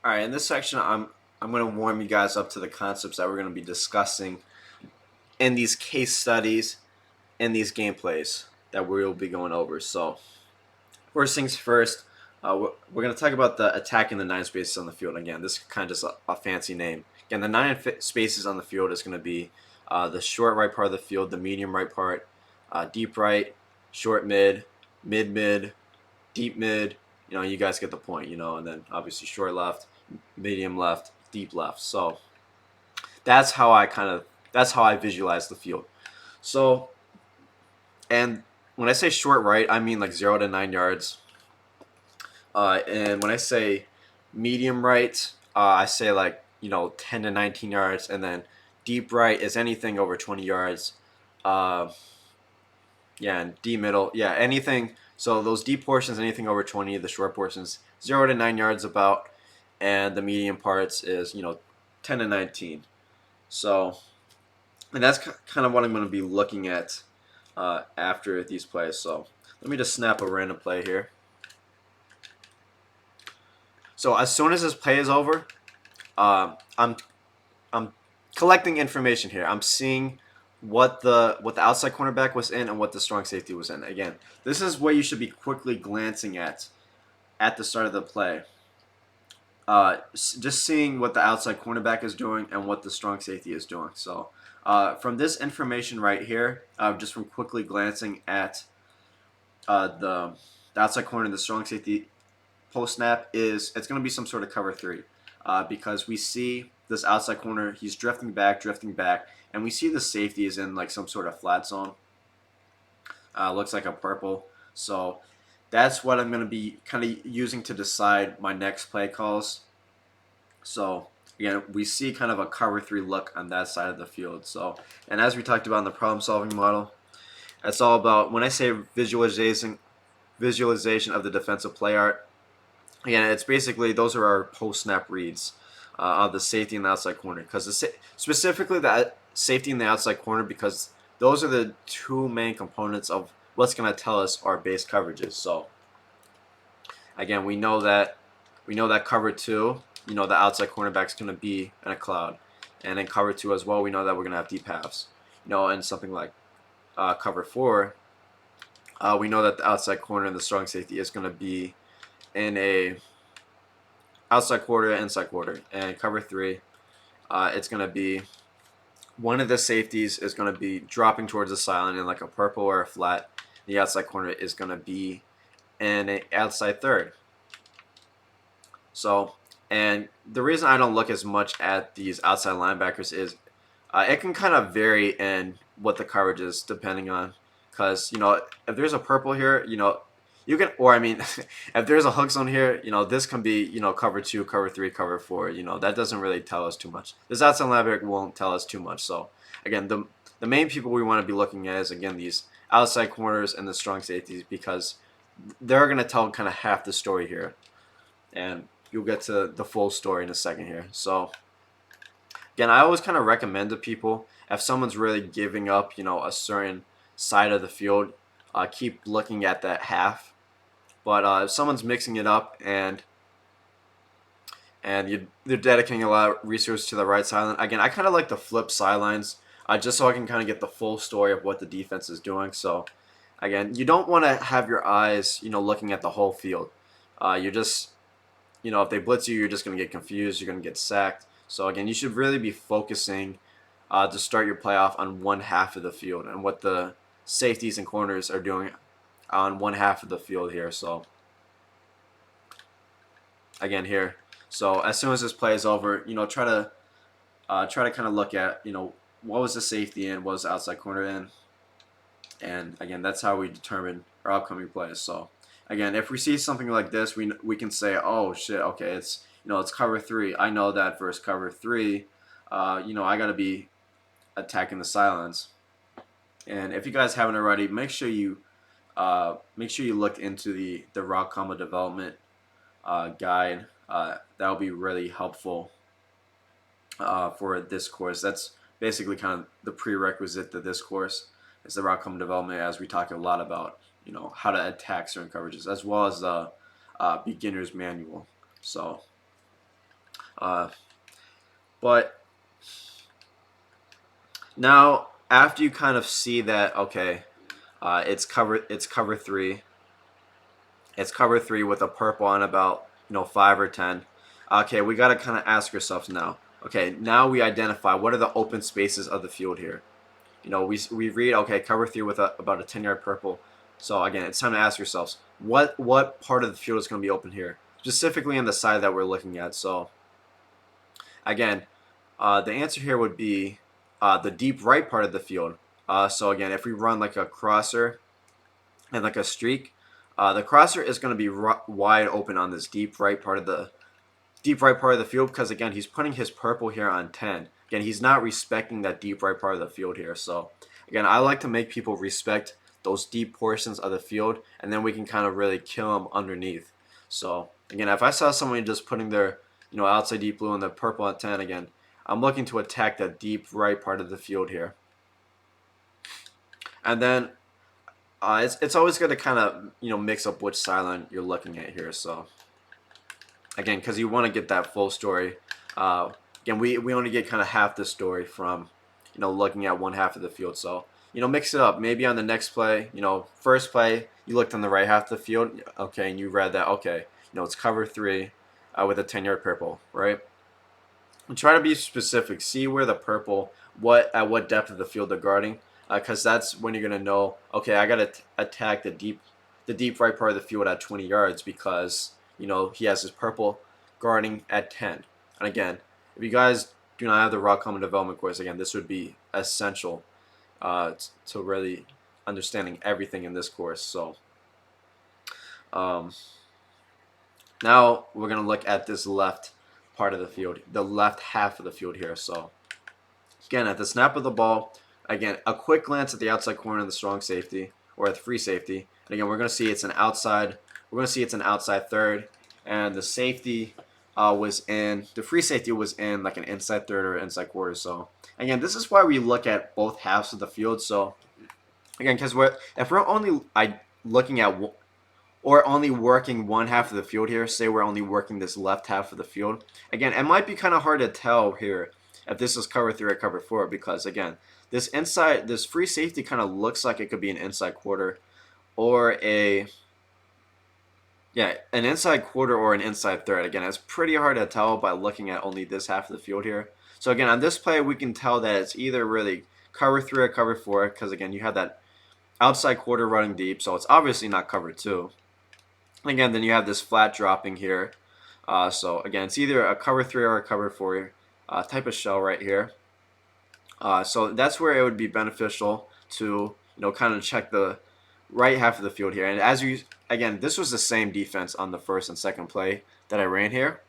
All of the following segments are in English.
All right, in this section, I'm going to warm you guys up to the concepts that we're going to be discussing in these case studies, in these gameplays that we'll be going over. So, first things first, we're going to talk about the attacking the 9 spaces on the field. Again, this is kind of just a fancy name. Again, the 9 spaces on the field is going to be the short right part of the field, the medium right part, deep right, short mid, mid, deep mid. You guys get the point. And then obviously short left, medium left, deep left. So that's how I visualize the field. So, and when I say short right, I mean like 0 to 9 yards. And when I say medium right, I say like 10 to 19 yards, and then deep right is anything over 20 yards. Yeah, and deep middle, yeah, anything. So those deep portions, anything over 20. The short portions, 0 to 9 yards about, and the medium parts is 10 to 19. So, and that's kind of what I'm going to be looking at after these plays. So let me just snap a random play here. So as soon as this play is over, I'm collecting information here. I'm seeing what the outside cornerback was in and what the strong safety was in. Again, this is what you should be quickly glancing at the start of the play. Just seeing what the outside cornerback is doing and what the strong safety is doing. So from this information right here, just from quickly glancing at the outside corner and the strong safety post snap, it's going to be some sort of cover 3 because we see this outside corner, he's drifting back, and we see the safety is in like some sort of flat zone. Looks like a purple. So that's what I'm going to be kind of using to decide my next play calls. So again, we see kind of a cover 3 look on that side of the field. So, and as we talked about in the problem solving model, it's all about, when I say visualization of the defensive play art, again, it's basically those are our post snap reads of the safety and the outside corner, because specifically the safety and the outside corner, because those are the two main components of what's going to tell us our base coverages. So again, we know that cover 2, the outside cornerback's going to be in a cloud, and in cover 2 as well, we know that we're going to have deep halves. And something like cover 4, we know that the outside corner and the strong safety is going to be in a outside quarter, inside quarter. And cover 3, it's going to be one of the safeties is going to be dropping towards the sideline in like a purple or a flat. The outside corner is going to be in an outside third. So, and the reason I don't look as much at these outside linebackers is it can kind of vary in what the coverage is depending on, because if there's a purple here, you can, or I mean, if there's a hook zone here, this can be, cover 2, cover 3, cover 4. That doesn't really tell us too much. This outside linebacker won't tell us too much. So again, the main people we want to be looking at is, again, these outside corners and the strong safeties, because they're going to tell kind of half the story here, and you'll get to the full story in a second here. So again, I always kind of recommend to people, if someone's really giving up, a certain side of the field, keep looking at that half. But if someone's mixing it up and they're dedicating a lot of resources to the right sideline, again, I kind of like the flip sidelines, just so I can kind of get the full story of what the defense is doing. So again, you don't want to have your eyes, looking at the whole field. You're just, if they blitz you, you're just going to get confused. You're going to get sacked. So again, you should really be focusing to start your playoff on one half of the field and what the safeties and corners are doing on one half of the field here. So again here, so as soon as this play is over, try to kind of look at what was the safety in, what was the outside corner in, and again, that's how we determine our upcoming plays. So again, if we see something like this, we can say, oh shit, okay, it's it's cover 3. I know that versus cover 3, I got to be attacking the sidelines. And if you guys haven't already, make sure you look into the route combo development guide. That will be really helpful for this course. That's basically kind of the prerequisite to this course, is the route combo development, as we talk a lot about how to attack certain coverages, as well as the beginner's manual. So Uh, but now after you kind of see that, okay, it's cover three. It's cover three with a purple on about 5 or 10. Okay, we got to kind of ask ourselves now. Okay, now we identify what are the open spaces of the field here. We read, okay, cover three with about a 10-yard purple. So again, it's time to ask yourselves what part of the field is going to be open here, specifically on the side that we're looking at. So again, the answer here would be the deep right part of the field. So again, if we run like a crosser and like a streak, the crosser is going to be wide open on this deep right part of the field because again he's putting his purple here on 10. Again, he's not respecting that deep right part of the field here. So again, I like to make people respect those deep portions of the field, and then we can kind of really kill them underneath. So again, if I saw somebody just putting their outside deep blue and the purple at 10, again, I'm looking to attack that deep right part of the field here. And then it's always good to kind of mix up which sideline you're looking at here. So again, because you want to get that full story. Again, we only get kind of half the story from looking at one half of the field. So mix it up. Maybe on the next play, first play you looked on the right half of the field, okay, and you read that, okay, it's cover three with a 10-yard purple, right? And try to be specific. See where the purple, at what depth of the field they're guarding, because that's when you're gonna know, okay, I gotta attack the deep right part of the field at 20 yards because he has his purple guarding at 10. And again, if you guys do not have the raw common development course, again, this would be essential to really understanding everything in this course. So now we're gonna look at this left part of the field, the left half of the field here. So again, at the snap of the ball, again, a quick glance at the outside corner of the strong safety or the free safety, and again, we're gonna see it's an outside. We're gonna see it's an outside third, and the safety the free safety was in like an inside third or inside quarter. So again, this is why we look at both halves of the field. So again, because if we're only looking at or only working one half of the field here, say we're only working this left half of the field, again, it might be kind of hard to tell here if this is cover three or cover four because again, this free safety kind of looks like it could be an inside quarter or an inside quarter or an inside third. Again, it's pretty hard to tell by looking at only this half of the field here. So again, on this play, we can tell that it's either really cover three or cover four because again, you have that outside quarter running deep, so it's obviously not cover two. And again, then you have this flat dropping here. So again, it's either a cover three or a cover four type of shell right here. So that's where it would be beneficial to kind of check the right half of the field here. And again, this was the same defense on the first and second play that I ran here.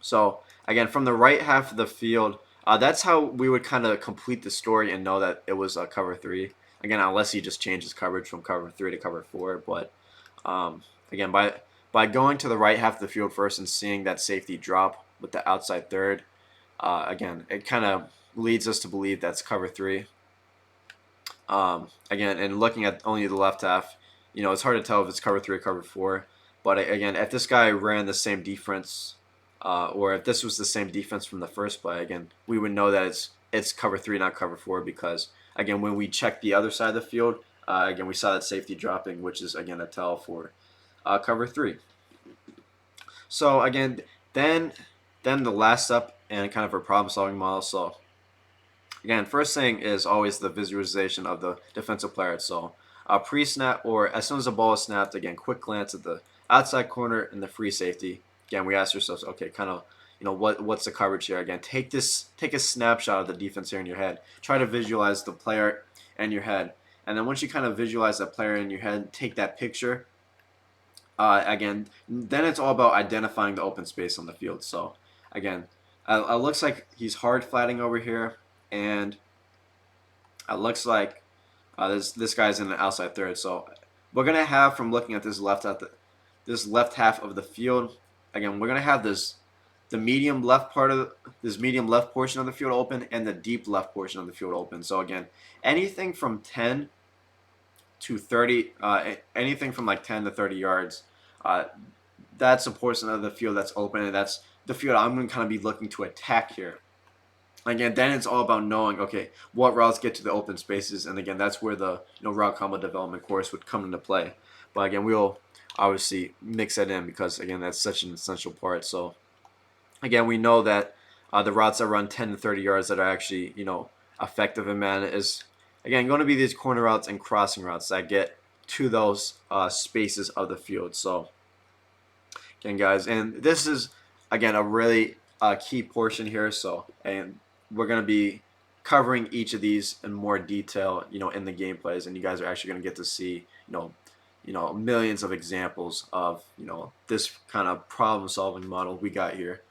So again, from the right half of the field, that's how we would kind of complete the story and know that it was a cover three. Again, unless he just changes coverage from cover three to cover four. But again, by going to the right half of the field first and seeing that safety drop with the outside third, again, it kind of leads us to believe that's cover three. Again, and looking at only the left half, it's hard to tell if it's cover three or cover four. But again, if this guy ran the same defense, or if this was the same defense from the first play, again, we would know that it's cover three, not cover four, because again, when we check the other side of the field, again, we saw that safety dropping, which is again a tell for cover three. So again, then the last step and kind of a problem-solving model. So again, first thing is always the visualization of the defensive player. So pre-snap or as soon as the ball is snapped, again, quick glance at the outside corner and the free safety. Again, we ask ourselves, okay, kind of, what's the coverage here? Again, take a snapshot of the defense here in your head. Try to visualize the player in your head. And then once you kind of visualize that player in your head, take that picture. Again, then it's all about identifying the open space on the field. So again, it looks like he's hard flatting over here, and it looks like this guy's in the outside third. So we're gonna have, from looking at this left half of the field, again, we're gonna have the medium left portion of the field open and the deep left portion of the field open. So again, anything from 10 to 30, anything from like 10 to 30 yards, that's a portion of the field that's open, and that's the field I'm going to kind of be looking to attack here. Again, then it's all about knowing, okay, what routes get to the open spaces, and again, that's where the route combo development course would come into play. But again, we'll obviously mix that in because again, that's such an essential part. So again, we know that the routes that run 10 to 30 yards that are actually effective in Madden is again going to be these corner routes and crossing routes that get to those spaces of the field. So again, guys, and this is again a really key portion here. So, and we're going to be covering each of these in more detail, in the gameplays, and you guys are actually going to get to see, millions of examples of, this kind of problem-solving model we got here.